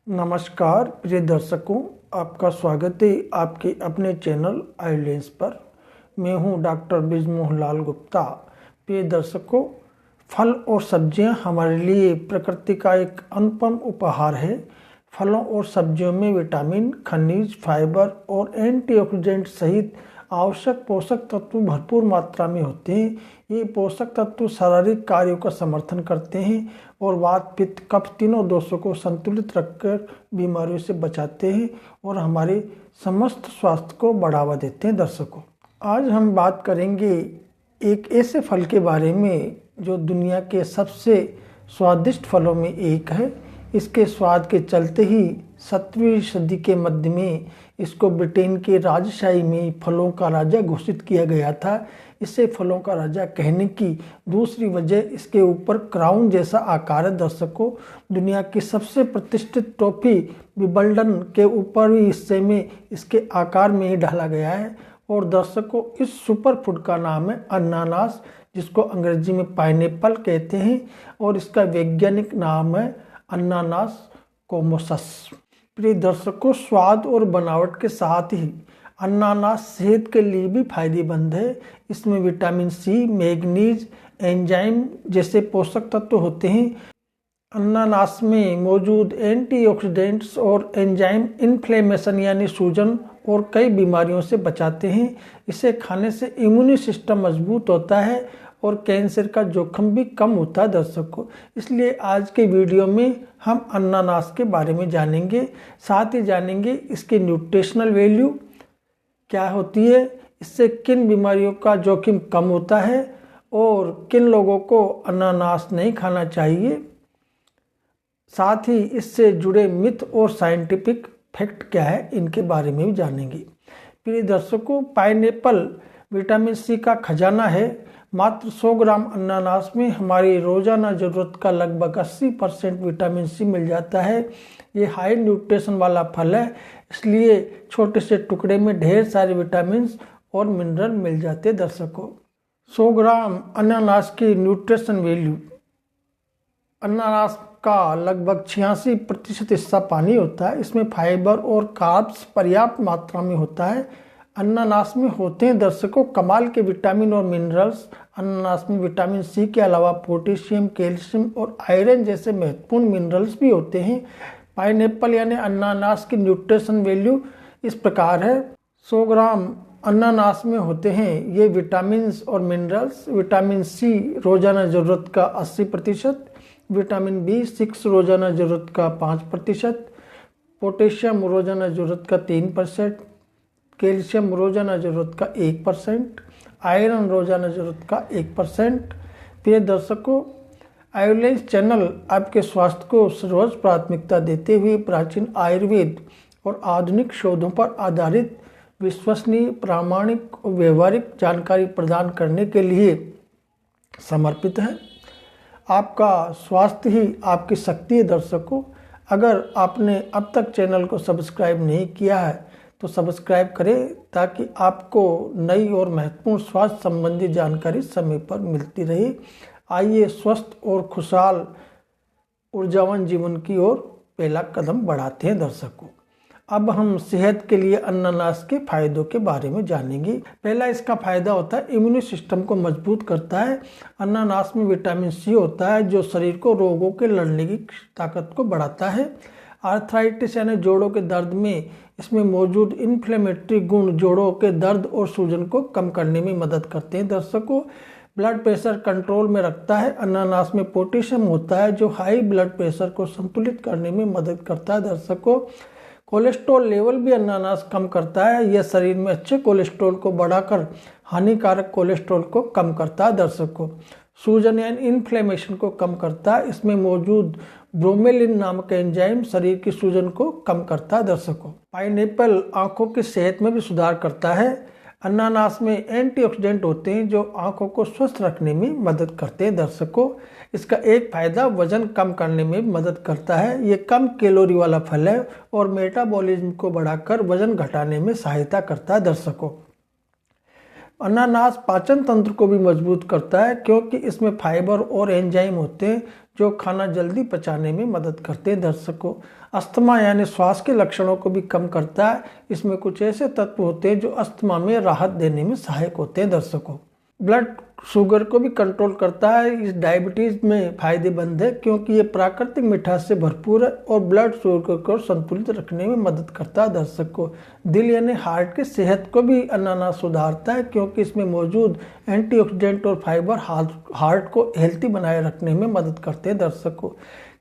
नमस्कार प्रिय दर्शकों, आपका स्वागत है आपके अपने चैनल आइलेंस पर। मैं हूं डॉक्टर बिजमोहन लाल गुप्ता। प्रिय दर्शकों, फल और सब्जियां हमारे लिए प्रकृति का एक अनुपम उपहार है। फलों और सब्जियों में विटामिन, खनिज, फाइबर और एंटीऑक्सीडेंट सहित आवश्यक पोषक तत्व भरपूर मात्रा में होते हैं। ये पोषक तत्व शारीरिक कार्यों का समर्थन करते हैं और वात, पित्त, कफ तीनों दोषों को संतुलित रखकर बीमारियों से बचाते हैं और हमारे समस्त स्वास्थ्य को बढ़ावा देते हैं। दर्शकों, आज हम बात करेंगे एक ऐसे फल के बारे में जो दुनिया के सबसे स्वादिष्ट फलों में एक है। इसके स्वाद के चलते ही 7वीं सदी के मध्य में इसको ब्रिटेन के राजशाही में फलों का राजा घोषित किया गया था। इसे फलों का राजा कहने की दूसरी वजह इसके ऊपर क्राउन जैसा आकार है। दर्शकों, दुनिया की सबसे प्रतिष्ठित ट्रॉफी विंबलडन के ऊपरी हिस्से में इसके आकार में ही ढाला गया है। और दर्शकों, इस सुपर फूड का नाम है अनानास, जिसको अंग्रेजी में पाइनएप्पल कहते हैं और इसका वैज्ञानिक नाम है अनानास कोमोसस। प्रिय दर्शकों, स्वाद और बनावट के साथ ही अनानास सेहत के लिए भी फायदेमंद है। इसमें विटामिन सी, मैग्नीज, एंजाइम जैसे पोषक तत्व होते हैं। अनानास में मौजूद एंटीऑक्सीडेंट्स और एंजाइम इन्फ्लेमेशन यानी सूजन और कई बीमारियों से बचाते हैं। इसे खाने से इम्यूनी सिस्टम मजबूत होता है और कैंसर का जोखिम भी कम होता है। दर्शकों, इसलिए आज के वीडियो में हम अनानास के बारे में जानेंगे। साथ ही जानेंगे इसके न्यूट्रिशनल वैल्यू क्या होती है, इससे किन बीमारियों का जोखिम कम होता है और किन लोगों को अनानास नहीं खाना चाहिए। साथ ही इससे जुड़े मिथ और साइंटिफिक फैक्ट क्या है, इनके बारे में भी जानेंगे। प्रिय दर्शकों, पाइनएप्पल विटामिन सी का खजाना है। मात्र 100 ग्राम अनानास में हमारी रोजाना जरूरत का लगभग 80% विटामिन सी मिल जाता है। ये हाई न्यूट्रिशन वाला फल है, इसलिए छोटे से टुकड़े में ढेर सारे विटामिन और मिनरल मिल जाते हैं। दर्शकों, 100 ग्राम अनानास की न्यूट्रिशन वैल्यू। अनानास का लगभग 86% हिस्सा पानी होता है। इसमें फाइबर और कार्ब्स पर्याप्त मात्रा में होता है। अनानास में होते हैं दर्शकों कमाल के विटामिन और मिनरल्स। अनानास में विटामिन सी के अलावा पोटेशियम, कैल्शियम और आयरन जैसे महत्वपूर्ण मिनरल्स भी होते हैं। पाइनएप्पल यानी अनानास की न्यूट्रिशन वैल्यू इस प्रकार है। 100 ग्राम अनानास में होते हैं ये विटामिन और मिनरल्स। विटामिन सी रोजाना जरूरत का 80%, विटामिन B6 रोजाना जरूरत का 5%, पोटेशियम रोजाना जरूरत का 3%, कैल्शियम रोजाना जरूरत का 1%, आयरन रोजाना जरूरत का 1%। प्रिय दर्शकों, आइलेंस चैनल आपके स्वास्थ्य को सर्वोच्च प्राथमिकता देते हुए प्राचीन आयुर्वेद और आधुनिक शोधों पर आधारित विश्वसनीय, प्रामाणिक और व्यवहारिक जानकारी प्रदान करने के लिए समर्पित है। आपका स्वास्थ्य ही आपकी शक्ति है। दर्शकों, अगर आपने अब तक चैनल को सब्सक्राइब नहीं किया है तो सब्सक्राइब करें ताकि आपको नई और महत्वपूर्ण स्वास्थ्य संबंधी जानकारी समय पर मिलती रहे। आइए स्वस्थ और खुशहाल ऊर्जावान जीवन की ओर पहला कदम बढ़ाते हैं। दर्शकों, अब हम सेहत के लिए अनानास के फायदों के बारे में जानेंगे। पहला इसका फायदा होता है इम्यूनी सिस्टम को मजबूत करता है। अनानास में विटामिन सी होता है जो शरीर को रोगों के लड़ने की ताकत को बढ़ाता है। आर्थराइटिस यानी जोड़ों के दर्द में इसमें मौजूद इन्फ्लेमेटरी गुण जोड़ों के दर्द और सूजन को कम करने में मदद करते हैं। दर्शकों, ब्लड प्रेशर कंट्रोल में रखता है। अनानास में पोटेशियम होता है जो हाई ब्लड प्रेशर को संतुलित करने में मदद करता है। दर्शकों, कोलेस्ट्रॉल लेवल भी अनानास कम करता है। यह शरीर में अच्छे कोलेस्ट्रॉल को बढ़ाकर हानिकारक कोलेस्ट्रॉल को कम करता है। दर्शकों, सूजन यानी इन्फ्लेमेशन को कम करता है। इसमें मौजूद ब्रोमेलिन नामक एंजाइम शरीर की सूजन को कम करता है। दर्शकों, पाइनएप्पल आंखों की सेहत में भी सुधार करता है। अनानास में एंटीऑक्सीडेंट होते हैं जो आंखों को स्वस्थ रखने में मदद करते हैं। दर्शकों, इसका एक फायदा वजन कम करने में मदद करता है। ये कम कैलोरी वाला फल है और मेटाबॉलिज्म को बढ़ाकर वजन घटाने में सहायता करता है। दर्शकों, अनानास पाचन तंत्र को भी मजबूत करता है क्योंकि इसमें फाइबर और एंजाइम होते हैं जो खाना जल्दी पचाने में मदद करते हैं दर्शकों। अस्थमा यानी श्वास के लक्षणों को भी कम करता है। इसमें कुछ ऐसे तत्व होते हैं जो अस्थमा में राहत देने में सहायक होते हैं दर्शकों। ब्लड शुगर को भी कंट्रोल करता है। इस डायबिटीज में फायदेमंद है क्योंकि ये प्राकृतिक मिठास से भरपूर है और ब्लड शुगर को संतुलित रखने में मदद करता है दर्शकों। दिल यानी हार्ट की सेहत को भी अनानास सुधारता है क्योंकि इसमें मौजूद एंटीऑक्सीडेंट और फाइबर हार्ट को हेल्थी बनाए रखने में मदद करते हैं दर्शकों।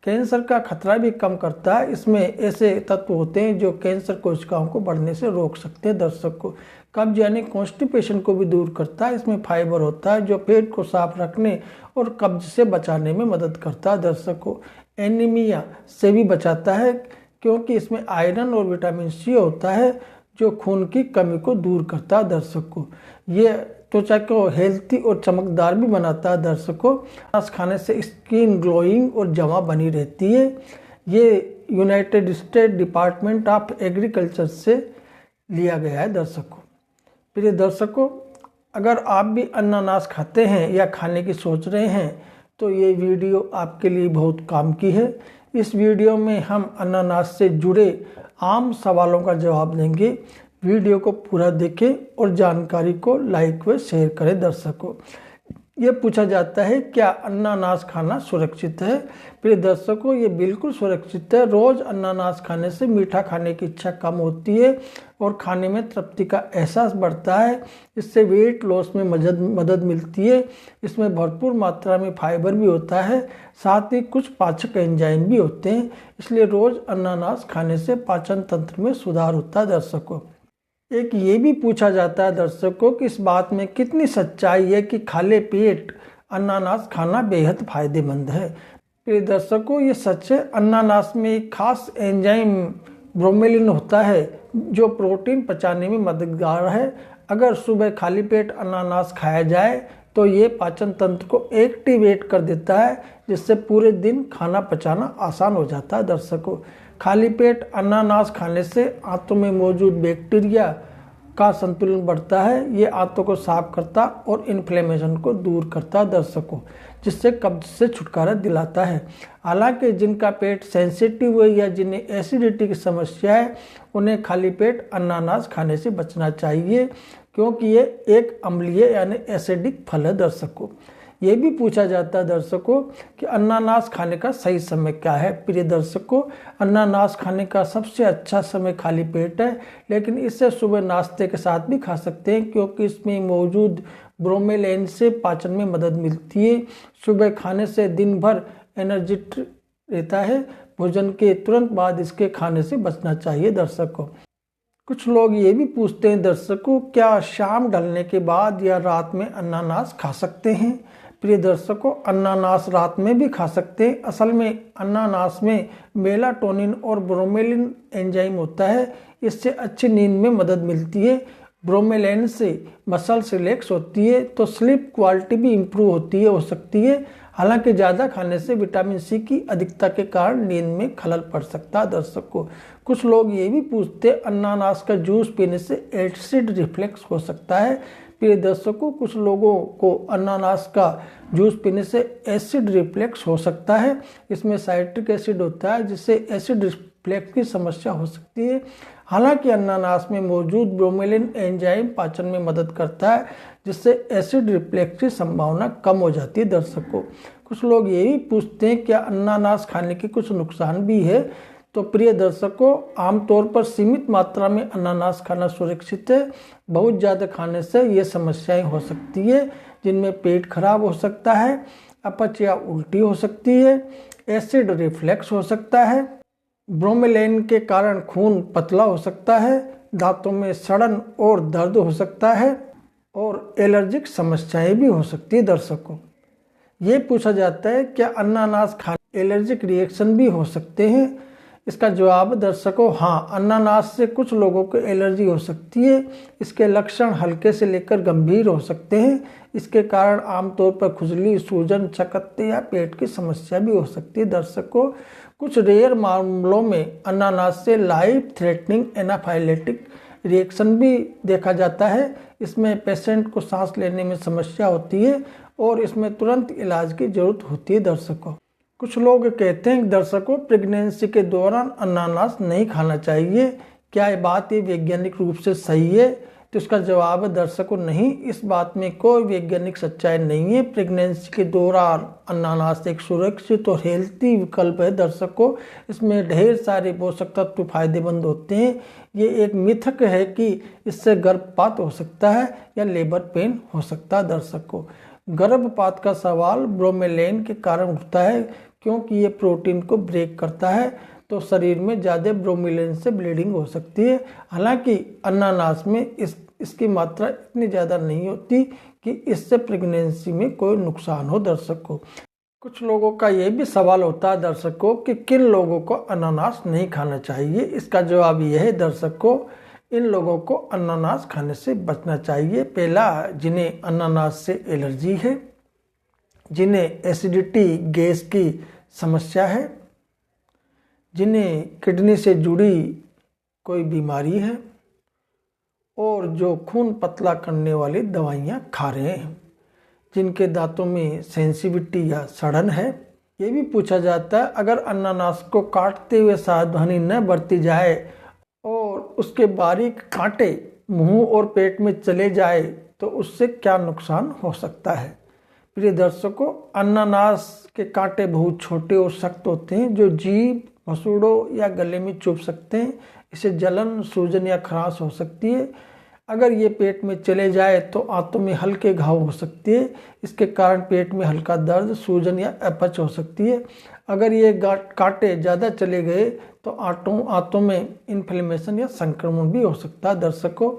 कैंसर का खतरा भी कम करता है। इसमें ऐसे तत्व होते हैं जो कैंसर कोशिकाओं को बढ़ने से रोक सकते हैं दर्शकों। कब्ज यानी कॉन्स्टिपेशन को भी दूर करता है। इसमें फाइबर होता है जो पेट को साफ रखने और कब्ज से बचाने में मदद करता है दर्शकों। एनीमिया से भी बचाता है क्योंकि इसमें आयरन और विटामिन सी होता है जो खून की कमी को दूर करता है दर्शकों। ये त्वचा को हेल्थी और चमकदार भी बनाता है दर्शकों। अनानास खाने से स्किन ग्लोइंग और जमा बनी रहती है। ये United state department of agriculture से लिया गया है दर्शकों। प्रिय दर्शकों, अगर आप भी अनानास खाते हैं या खाने की सोच रहे हैं तो ये वीडियो आपके लिए बहुत काम की है। इस वीडियो में हम अनानास से जुड़े आम सवालों का जवाब देंगे। वीडियो को पूरा देखें और जानकारी को लाइक व शेयर करें दर्शकों। ये पूछा जाता है क्या अनानास खाना सुरक्षित है? प्रिय दर्शकों, ये बिल्कुल सुरक्षित है। रोज अनानास खाने से मीठा खाने की इच्छा कम होती है और खाने में तृप्ति का एहसास बढ़ता है। इससे वेट लॉस में मदद मिलती है। इसमें भरपूर मात्रा में फाइबर भी होता है, साथ ही कुछ पाचक एंजाइम भी होते हैं। इसलिए रोज अनानास खाने से पाचन तंत्र में सुधार होता है दर्शकों। एक ये भी पूछा जाता है दर्शकों कि इस बात में कितनी सच्चाई है कि खाली पेट अनानास खाना बेहद फायदेमंद है। प्रिय दर्शकों, ये सच है। अनानास में एक खास एंजाइम ब्रोमेलिन होता है जो प्रोटीन पचाने में मददगार है। अगर सुबह खाली पेट अनानास खाया जाए तो ये पाचन तंत्र को एक्टिवेट कर देता है जिससे पूरे दिन खाना पचाना आसान हो जाता है दर्शकों। खाली पेट अनानास खाने से आंतों में मौजूद बैक्टीरिया का संतुलन बढ़ता है। ये आंतों को साफ करता और इन्फ्लेमेशन को दूर करता है दर्शकों, जिससे कब्ज से छुटकारा दिलाता है। हालांकि जिनका पेट सेंसिटिव है या जिन्हें एसिडिटी की समस्या है उन्हें खाली पेट अनानास खाने से बचना चाहिए क्योंकि ये एक अम्लीय यानी एसिडिक फल है दर्शकों। ये भी पूछा जाता है दर्शकों कि अनानास खाने का सही समय क्या है। प्रिय दर्शकों, अनानास खाने का सबसे अच्छा समय खाली पेट है, लेकिन इसे सुबह नाश्ते के साथ भी खा सकते हैं क्योंकि इसमें मौजूद ब्रोमेलाइन से पाचन में मदद मिलती है। सुबह खाने से दिन भर एनर्जेटिक रहता है। भोजन के तुरंत बाद इसके खाने से बचना चाहिए दर्शकों। कुछ लोग ये भी पूछते हैं दर्शकों, क्या शाम ढलने के बाद या रात में अनानास खा सकते हैं? प्रिय दर्शकों, अनानास रात में भी खा सकते हैं। असल में अनानास में मेलाटोनिन और ब्रोमेलिन एंजाइम होता है। इससे अच्छी नींद में मदद मिलती है। ब्रोमेलाइन से मसल्स रिलैक्स होती है तो स्लीप क्वालिटी भी इम्प्रूव हो सकती है। हालांकि ज़्यादा खाने से विटामिन सी की अधिकता के कारण नींद में खलल पड़ सकता है दर्शकों। कुछ लोग ये भी पूछते हैं अनानास का जूस पीने से एसिड रिफ्लेक्स हो सकता है। प्रिय दर्शकों, कुछ लोगों को अनानास का जूस पीने से एसिड रिफ्लेक्स हो सकता है। इसमें साइट्रिक एसिड होता है जिससे एसिड रिफ्लेक्स की समस्या हो सकती है। हालांकि अनानास में मौजूद ब्रोमेलिन एंजाइम पाचन में मदद करता है जिससे एसिड रिफ्लेक्स की संभावना कम हो जाती है दर्शकों। कुछ लोग ये भी पूछते हैं क्या अनानास खाने के कुछ नुकसान भी है? तो प्रिय दर्शकों, आमतौर पर सीमित मात्रा में अनानास खाना सुरक्षित है। बहुत ज़्यादा खाने से ये समस्याएं हो सकती है जिनमें पेट खराब हो सकता है, अपच या उल्टी हो सकती है, एसिड रिफ्लेक्स हो सकता है, ब्रोमेलाइन के कारण खून पतला हो सकता है, दांतों में सड़न और दर्द हो सकता है और एलर्जिक समस्याएं भी हो सकती है दर्शकों। ये पूछा जाता है क्या अनानास खाने एलर्जिक रिएक्शन भी हो सकते हैं? इसका जवाब दर्शकों हाँ, अनानास से कुछ लोगों को एलर्जी हो सकती है। इसके लक्षण हल्के से लेकर गंभीर हो सकते हैं। इसके कारण आमतौर पर खुजली, सूजन, चकत्ते या पेट की समस्या भी हो सकती है दर्शकों। कुछ रेयर मामलों में अनानास से लाइफ थ्रेटनिंग एनाफाइलेटिक रिएक्शन भी देखा जाता है। इसमें पेशेंट को सांस लेने में समस्या होती है और इसमें तुरंत इलाज की जरूरत होती है दर्शकों। कुछ लोग कहते हैं कि दर्शकों प्रेगनेंसी के दौरान अनानास नहीं खाना चाहिए, क्या ये बात वैज्ञानिक रूप से सही है? तो इसका जवाब है दर्शकों नहीं, इस बात में कोई वैज्ञानिक सच्चाई नहीं है। प्रेगनेंसी के दौरान अनानास एक सुरक्षित और हेल्थी विकल्प है दर्शकों, इसमें ढेर सारे पोषक तत्व फायदेमंद होते हैं। ये एक मिथक है कि इससे गर्भपात हो सकता है या लेबर पेन हो सकता है दर्शकों। गर्भपात का सवाल ब्रोमेलैन के कारण उठता है, क्योंकि ये प्रोटीन को ब्रेक करता है तो शरीर में ज़्यादा ब्रोमेलैन से ब्लीडिंग हो सकती है। हालांकि अनानास में इसकी मात्रा इतनी ज़्यादा नहीं होती कि इससे प्रेगनेंसी में कोई नुकसान हो दर्शकों। कुछ लोगों का ये भी सवाल होता है दर्शकों कि किन लोगों को अनानास नहीं खाना चाहिए। इसका जवाब यह है दर्शकों, इन लोगों को अनानास खाने से बचना चाहिए। पहला, जिन्हें अनानास से एलर्जी है, जिन्हें एसिडिटी गैस की समस्या है, जिन्हें किडनी से जुड़ी कोई बीमारी है और जो खून पतला करने वाली दवाइयाँ खा रहे हैं, जिनके दांतों में सेंसिटिविटी या सड़न है। ये भी पूछा जाता है अगर अनानास को काटते हुए सावधानी न बरती जाए और उसके बारीक कांटे मुंह और पेट में चले जाए तो उससे क्या नुकसान हो सकता है। प्रिय दर्शकों, अनानास के कांटे बहुत छोटे और सख्त होते हैं जो जीभ, मसूड़ों या गले में चुभ सकते हैं। इससे जलन, सूजन या खराश हो सकती है। अगर ये पेट में चले जाए तो आंतों में हल्के घाव हो सकती है। इसके कारण पेट में हल्का दर्द, सूजन या अपच हो सकती है। अगर ये कांटे ज़्यादा चले गए तो आंतों में इन्फ्लेमेशन या संक्रमण भी हो सकता है दर्शकों।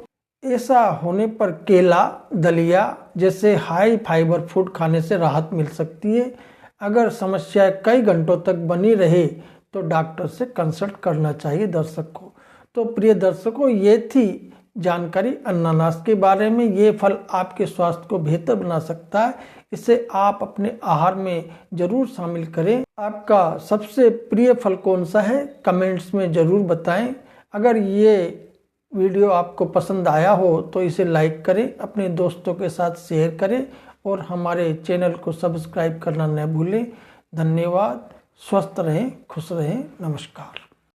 ऐसा होने पर केला, दलिया जैसे हाई फाइबर फूड खाने से राहत मिल सकती है। अगर समस्या कई घंटों तक बनी रहे तो डॉक्टर से कंसल्ट करना चाहिए दर्शकों। तो प्रिय दर्शकों, ये थी जानकारी अनानास के बारे में। ये फल आपके स्वास्थ्य को बेहतर बना सकता है, इसे आप अपने आहार में जरूर शामिल करें। आपका सबसे प्रिय फल कौन सा है, कमेंट्स में जरूर बताएं। अगर ये वीडियो आपको पसंद आया हो तो इसे लाइक करें, अपने दोस्तों के साथ शेयर करें और हमारे चैनल को सब्सक्राइब करना न भूलें। धन्यवाद। स्वस्थ रहें, खुश रहें। नमस्कार।